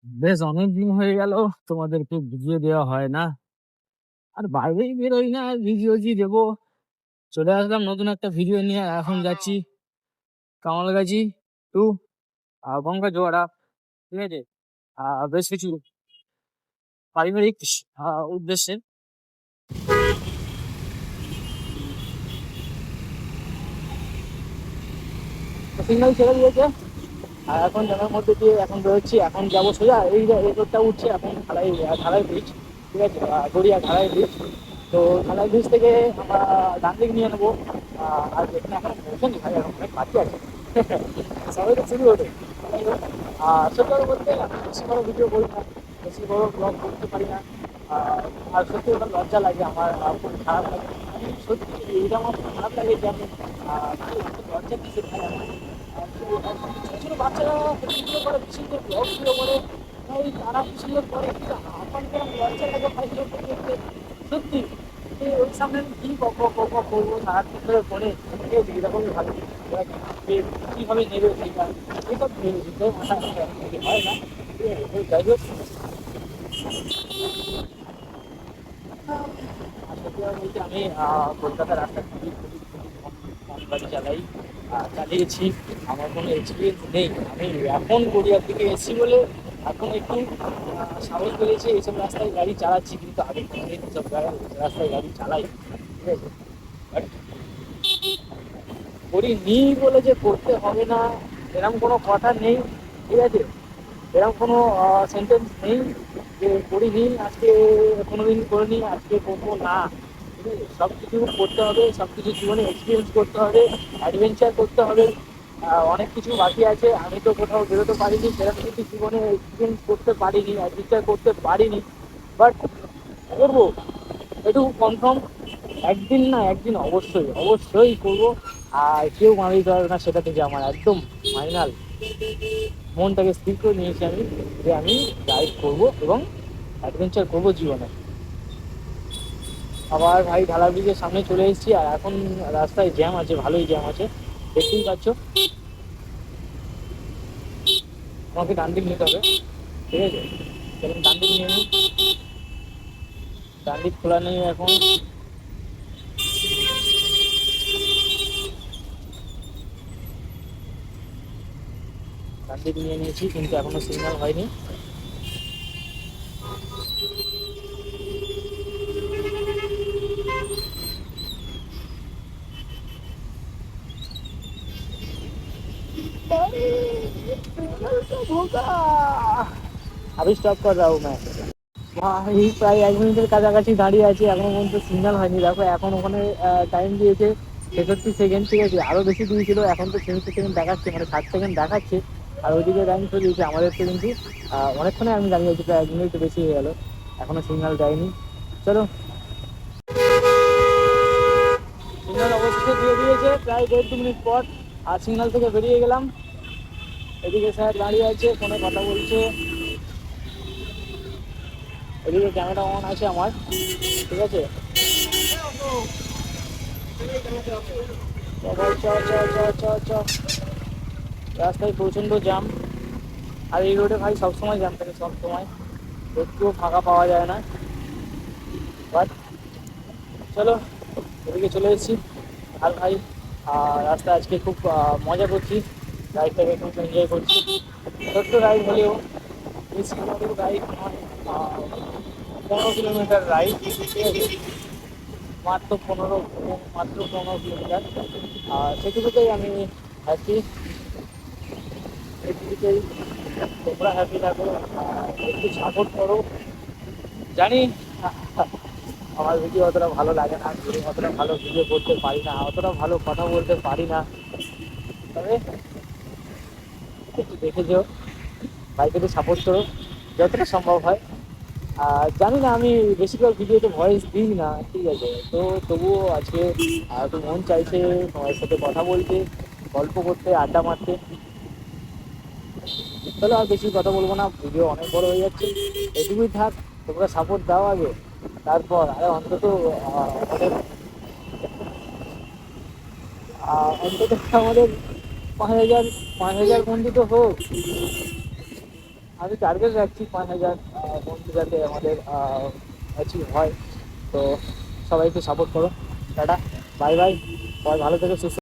বেশ অনেকদিন হয়ে গেল তোমাদেরকে ভিডিও দেওয়া হয় না। আর বাইরেই বেরোই না, আর ভিডিও কি দেবো। চলে আসলাম নতুন একটা ভিডিও নিয়ে। এখন যাচ্ছি কামালগাছি টু গঙ্গা জোয়ারা। ঠিক আছে, বেশ কিছু পারিবারিক উদ্দেশ্যে। সিগন্যাল ছেড়ে দিয়েছে, আর এখন জনের মধ্যে দিয়ে এখন বেরোচ্ছি। এখন যাবো সোজা এই রোডটা উঠছে এখন ঢালাই ঢালাই ব্রিজ। ঠিক আছে, গড়িয়া ঢালাই ব্রিজ। তো ঢালাই ব্রিজ থেকে আমরা ডান দিক নিয়ে নেবো। আর এখানে এখন পৌঁছানি ভাই, এখন অনেক বাকি আছে। সবাই তো শুরু হতো। সত্যি কথা বলতে আমি বেশি বড় ভিডিও করি না, বেশি বড় ব্লগ করতে পারি না। আর সত্যি ওটা লজ্জা লাগে আমার, খুব খারাপ লাগে। আমি সত্যি এটা আমার খুব খারাপ লাগে যে আমি ভাই অনেক লজ্জা দিচ্ছে ভাই আমার। ছোটো ছোটো বাচ্চারা ভিডিও করে, বিশেষ করে ব্লগ ভিডিও করে, ভাই তারা কি সুন্দর করে, কিন্তু আমার কেমন লজ্জা লাগে ভাই এগুলো দেখতে। সত্যি ওই সামনে আমি কি করবো সারাদিন ধরে করে, ঠিক আছে, এরকমই ভালো ওরা কীভাবে নেবে সেইটা, এসব ভেবে মাথা হয় না। ঠিক আছে, তো যাই হোক। আর সত্যি কথা বলতে আমি কলকাতার রাস্তা খুবই খুবই খুবই কম গাড়ি চালাই, চালিয়েছি। আমার কোনো এক্সপিরিয়েন্স নেই। আমি এখন গড়িয়ার দিকে এসেছি বলে এখন একটু সাহস বেড়েছে, এইসব রাস্তায় গাড়ি চালাচ্ছি, কিন্তু আগে কোনোদিন এইসব রাস্তায় গাড়ি চালাই। ঠিক আছে, বাট করিনি বলে যে করতে হবে না এরকম কোনো কথা নেই। ঠিক আছে, এরকম কোনো সেন্টেন্স নেই যে করিনি আজকে, কোনোদিন করিনি আজকে করবো না। ঠিক আছে, সব কিছু করতে হবে, সব কিছু জীবনে এক্সপিরিয়েন্স করতে হবে, অ্যাডভেঞ্চার করতে হবে। অনেক কিছু বাকি আছে, আমি তো কোথাও বেরোতে পারিনি, সেরকম কিছু জীবনে এক্সপিরিয়েন্স করতে পারিনি, অ্যাডভেঞ্চার করতে পারিনি। বাট করবো, এটুকু কনফার্ম। একদিন না একদিন অবশ্যই অবশ্যই করবো। আর কেউ মানিয়ে দিতে পারবে না, সেটা থেকে আমার একদম ফাইনাল মনটাকে স্থির করে নিয়েছি আমি, যে আমি রাইড করবো এবং অ্যাডভেঞ্চার করবো জীবনে। আবার ভাই ঢালা ব্রিজের সামনে চলে এসেছি, আর এখন রাস্তায় জ্যাম আছে, ভালোই জ্যাম আছে, দেখতেই পাচ্ছ। আমাকে ডান দিক নিতে হবে। ঠিক আছে, এবং ডান দিক নিয়ে নিই। ডান দিক খোলা নেই এখন। ডান দিক নিয়ে নিয়েছি, কিন্তু এখনো সিগন্যাল হয়নি। अभी स्टॉप कर रहा हूँ मैं। ভাই প্রায় 1 মিনিটের কাছাকাছি দাঁড়িয়ে আছি, এখনো পর্যন্ত সিগন্যাল হয়নি। দেখো এখন ওখানে টাইম দিয়েছে 63 সেকেন্ড। ঠিক আছে, আরও বেশি দিয়েছিল, এখন তো 70 সেকেন্ড দেখাচ্ছে, মানে 60 সেকেন্ড দেখাচ্ছে। আর ওইদিকে টাইম চলে দিয়েছে, আমাদের তো কিন্তু অনেকক্ষণে আমি দাঁড়িয়ে আছি, প্রায় 1 মিনিট বেশি হয়ে গেল, এখনো সিগন্যাল দেয়নি। চলো, সিগন্যাল অবশেষে দিয়ে দিয়েছে প্রায় 1.5-2 মিনিট পর। আর সিগন্যাল থেকে বেরিয়ে গেলাম। এদিকে স্যার দাঁড়িয়ে আছে, ফোনে কথা বলছে, এদিকে ক্যামেরা অন আছে আমার। ঠিক আছে, রাস্তায় প্রচণ্ড জ্যাম। আর এই রোডে ভাই সবসময় জ্যাম থাকে, সবসময়, একটুও ফাঁকা পাওয়া যায় না। বাট চলো, এদিকে চলে এসেছি। আর ভাই রাস্তা আজকে খুব মজা করছি, রাইডটাকে খুব এনজয় করছি। ছোট্ট রাইড হলেও বেশি বড় রাইড নয়, 15 কিলোমিটার রাইড। ঠিক আছে, মাত্র 15 কিলোমিটার। আর সেটুকুতেই আমি হ্যাপি, সেটুকুতেই তোমরা হ্যাপি থাকো, একটু সাপোর্ট করো। জানি আমার ভিডিও অতটা ভালো লাগে না, অতটা ভালো ভিডিও করতে পারি না, অতটা ভালো কথা বলতে পারি না, তবে একটু দেখে যেও, বাইকে সাপোর্ট করো যতটা সম্ভব হয়। আর জানি না, আমি বেশিরভাগ ভিডিওতে ভয়েস দিই না, ঠিক আছে, তো তবুও আজকে একটু মন চাইছে তোমার সাথে কথা বলতে, গল্প করতে, আড্ডা মারতে। চলো আর বেশি কথা বলবো না, ভিডিও অনেক বড় হয়ে যাচ্ছে, এটুকুই থাক। তোমরা সাপোর্ট দাও আগে, তারপর আরে অন্তত আমাদের অন্তত আমাদের 5,000 বন্ধু তো হোক। আমি টার্গেট রাখছি 5,000 বন্ধু যাতে আমাদের অ্যাচিভ হয়। তো সবাই একটু সাপোর্ট করো। টাটা, বাই বাই, সবাই ভালো থেকে সুস্থ